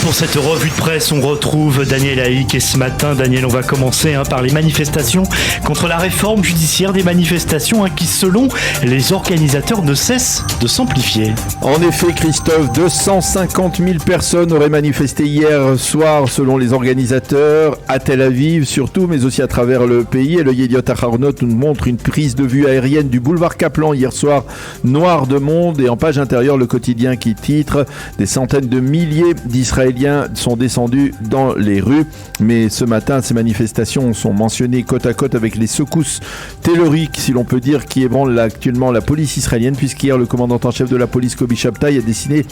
Pour cette revue de presse, on retrouve Daniel Haïk. Et ce matin, Daniel, on va commencer par les manifestations contre la réforme judiciaire. Des manifestations qui, selon les organisateurs, ne cessent de s'amplifier. En effet, Christophe, 250 000 personnes auraient manifesté hier soir, selon les organisateurs, à Tel Aviv surtout, mais aussi à travers le pays. Et le Yediot Aharonot nous montre une prise de vue aérienne du boulevard Kaplan hier soir, noir de monde. Et en page intérieure, le quotidien qui titre « Des centaines de milliers d'Israéliens sont descendus dans les rues ». Mais ce matin, ces manifestations sont mentionnées côte à côte avec les secousses telluriques, si l'on peut dire, qui ébranlent actuellement la police israélienne, puisqu'hier, le commandant en chef de la police, Kobi Shabtai, a décidé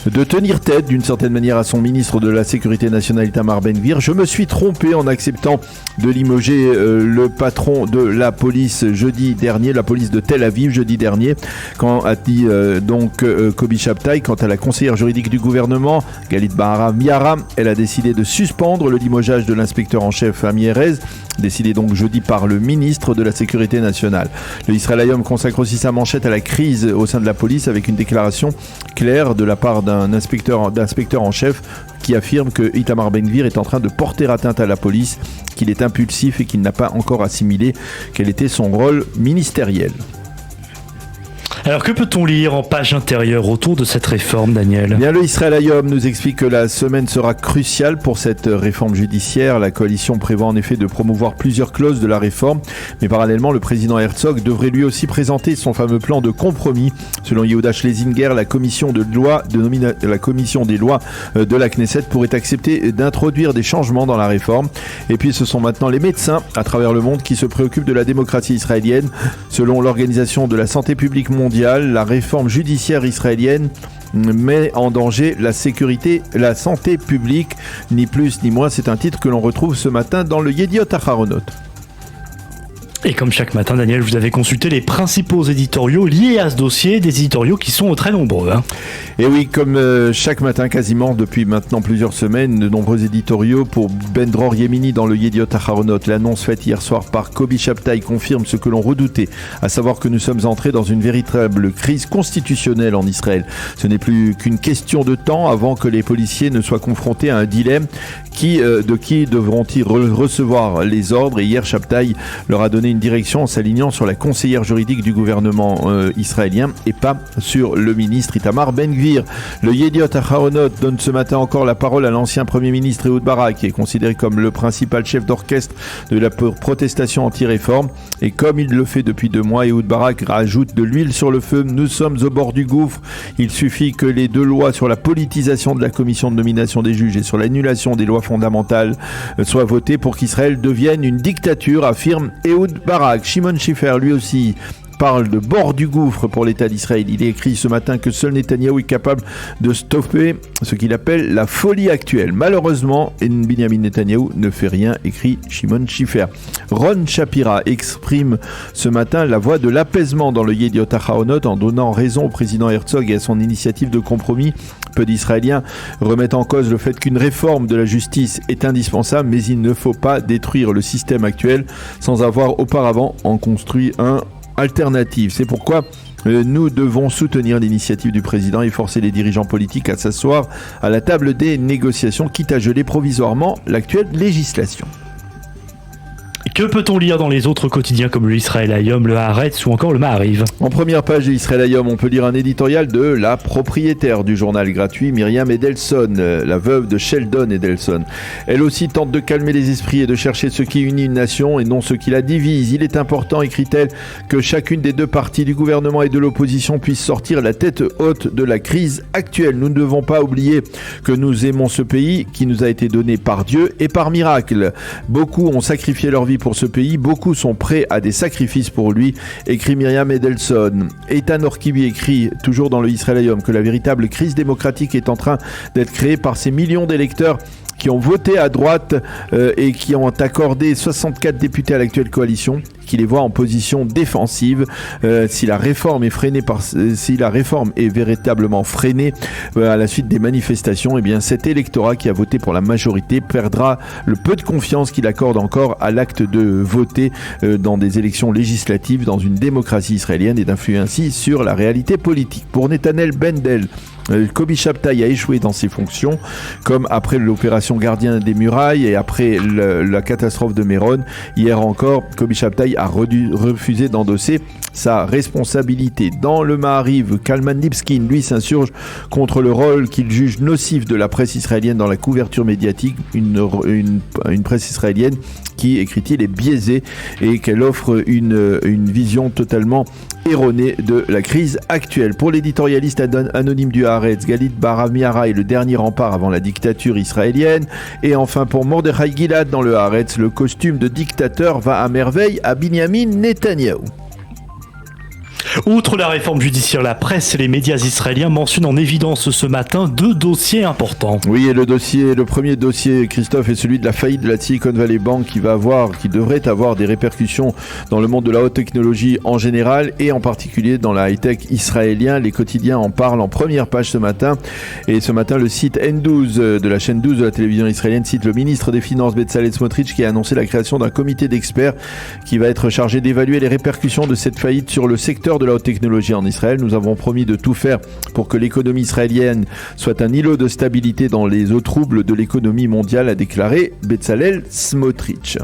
de tenir tête d'une certaine manière à son ministre de la Sécurité nationale, Itamar Ben-Gvir. « Je me suis trompé en acceptant de limoger le patron de la police jeudi dernier, la police de Tel Aviv jeudi dernier », quand a dit Kobi Shabtai. Quant à la conseillère juridique du gouvernement, Galit Bahara Miara, elle a décidé de suspendre le limogeage de l'inspecteur en chef Ami Erez, décidé donc jeudi par le ministre de la Sécurité nationale. Le Israël Hayom consacre aussi sa manchette à la crise au sein de la police avec une déclaration claire de la part d'un inspecteur en chef qui affirme que Itamar Ben-Gvir est en train de porter atteinte à la police, qu'il est impulsif et qu'il n'a pas encore assimilé quel était son rôle ministériel. Alors que peut-on lire en page intérieure autour de cette réforme, Daniel ? Bien, le Israël Hayom nous explique que la semaine sera cruciale pour cette réforme judiciaire. La coalition prévoit en effet de promouvoir plusieurs clauses de la réforme, mais parallèlement, le président Herzog devrait lui aussi présenter son fameux plan de compromis. Selon Yehuda Schlesinger, la commission des lois de la Knesset pourrait accepter d'introduire des changements dans la réforme. Et puis ce sont maintenant les médecins à travers le monde qui se préoccupent de la démocratie israélienne. Selon l'Organisation de la Santé publique mondiale, la réforme judiciaire israélienne met en danger la santé publique, ni plus ni moins. C'est un titre que l'on retrouve ce matin dans le Yediot Aharonot. Et comme chaque matin, Daniel, vous avez consulté les principaux éditoriaux liés à ce dossier, des éditoriaux qui sont très nombreux. Et oui, comme chaque matin quasiment depuis maintenant plusieurs semaines, de nombreux éditoriaux pour Ben Dror Yemini dans le Yediot Aharonot. L'annonce faite hier soir par Kobi Shabtai confirme ce que l'on redoutait, à savoir que nous sommes entrés dans une véritable crise constitutionnelle en Israël. Ce n'est plus qu'une question de temps avant que les policiers ne soient confrontés à un dilemme. De qui devront-ils recevoir les ordres? Et hier, Shabtai leur a donné une direction en s'alignant sur la conseillère juridique du gouvernement israélien et pas sur le ministre Itamar Ben-Gvir. Le Yediot Aharonot donne ce matin encore la parole à l'ancien Premier ministre Ehud Barak, qui est considéré comme le principal chef d'orchestre de la protestation anti-réforme. Et comme il le fait depuis 2 mois, Ehud Barak rajoute de l'huile sur le feu. Nous sommes au bord du gouffre. Il suffit que les 2 lois sur la politisation de la commission de nomination des juges et sur l'annulation des lois fondamentales soient votées pour qu'Israël devienne une dictature, affirme Ehud Barak. Shimon Schiffer, lui aussi, parle de bord du gouffre pour l'État d'Israël. Il écrit ce matin que seul Netanyahou est capable de stopper ce qu'il appelle la folie actuelle. Malheureusement, Benjamin Netanyahou ne fait rien, écrit Shimon Schiffer. Ron Shapira exprime ce matin la voix de l'apaisement dans le Yediot Aharonot en donnant raison au président Herzog et à son initiative de compromis. Peu d'Israéliens remettent en cause le fait qu'une réforme de la justice est indispensable, mais il ne faut pas détruire le système actuel sans avoir auparavant en construit un alternative. C'est pourquoi nous devons soutenir l'initiative du président et forcer les dirigeants politiques à s'asseoir à la table des négociations, quitte à geler provisoirement l'actuelle législation. Que peut-on lire dans les autres quotidiens comme le Israël Hayom, le Haaretz ou encore le Maariv ? En première page de Israël Hayom, on peut lire un éditorial de la propriétaire du journal gratuit, Myriam Edelson, la veuve de Sheldon Edelson. Elle aussi tente de calmer les esprits et de chercher ce qui unit une nation et non ce qui la divise. Il est important, écrit-elle, que chacune des 2 parties du gouvernement et de l'opposition puisse sortir la tête haute de la crise actuelle. Nous ne devons pas oublier que nous aimons ce pays qui nous a été donné par Dieu et par miracle. Beaucoup ont sacrifié leur vie pour ce pays, beaucoup sont prêts à des sacrifices pour lui, écrit Myriam Edelson. Eitan Orkibi écrit, toujours dans le Israël Hayom, que la véritable crise démocratique est en train d'être créée par ces millions d'électeurs qui ont voté à droite et qui ont accordé 64 députés à l'actuelle coalition, qui les voit en position défensive. Si la réforme est véritablement freinée à la suite des manifestations, eh bien cet électorat qui a voté pour la majorité perdra le peu de confiance qu'il accorde encore à l'acte de voter dans des élections législatives dans une démocratie israélienne et d'influer ainsi sur la réalité politique. Pour Netanel Bendel, Kobi Shabtai a échoué dans ses fonctions, comme après l'opération Gardien des Murailles et après la catastrophe de Méron. Hier encore, Kobi Shabtai a refusé d'endosser sa responsabilité. Dans le Maariv, Kalman Lipskin, lui, s'insurge contre le rôle qu'il juge nocif de la presse israélienne dans la couverture médiatique, une presse israélienne qui, écrit-il, est biaisée et qu'elle offre une vision totalement erronée de la crise actuelle. Pour l'éditorialiste anonyme du Haaretz, Galit Baramiara est le dernier rempart avant la dictature israélienne. Et enfin pour Mordechai Gilad dans le Haaretz, le costume de dictateur va à merveille à Binyamin Netanyahou. Outre la réforme judiciaire, la presse et les médias israéliens mentionnent en évidence ce matin 2 dossiers importants. Oui, et le premier dossier, Christophe, est celui de la faillite de la Silicon Valley Bank qui devrait avoir des répercussions dans le monde de la haute technologie en général et en particulier dans la high-tech israélien. Les quotidiens en parlent en première page ce matin. Et ce matin, le site N12 de la chaîne 12 de la télévision israélienne cite le ministre des Finances Bezalel Smotrich qui a annoncé la création d'un comité d'experts qui va être chargé d'évaluer les répercussions de cette faillite sur le secteur de la haute technologie en Israël. Nous avons promis de tout faire pour que l'économie israélienne soit un îlot de stabilité dans les eaux troubles de l'économie mondiale, a déclaré Bezalel Smotrich.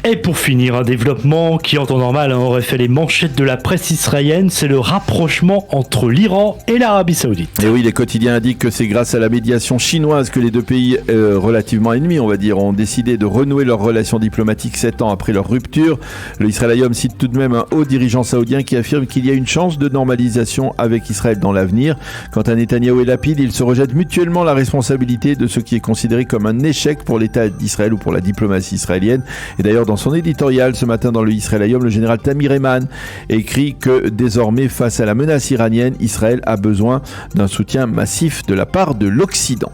Et pour finir, un développement qui en temps normal aurait fait les manchettes de la presse israélienne, c'est le rapprochement entre l'Iran et l'Arabie Saoudite. Et oui, les quotidiens indiquent que c'est grâce à la médiation chinoise que les deux pays relativement ennemis, on va dire, ont décidé de renouer leurs relations diplomatiques 7 ans après leur rupture. Le Israël cite tout de même un haut dirigeant saoudien qui affirme qu'il y a une chance de normalisation avec Israël dans l'avenir. Quant à Netanyahou et Lapid, ils se rejettent mutuellement la responsabilité de ce qui est considéré comme un échec pour l'État d'Israël ou pour la diplomatie israélienne. Et d'ailleurs, dans son éditorial ce matin dans le Israël Hayom, le général Tamir Eman écrit que désormais, face à la menace iranienne, Israël a besoin d'un soutien massif de la part de l'Occident.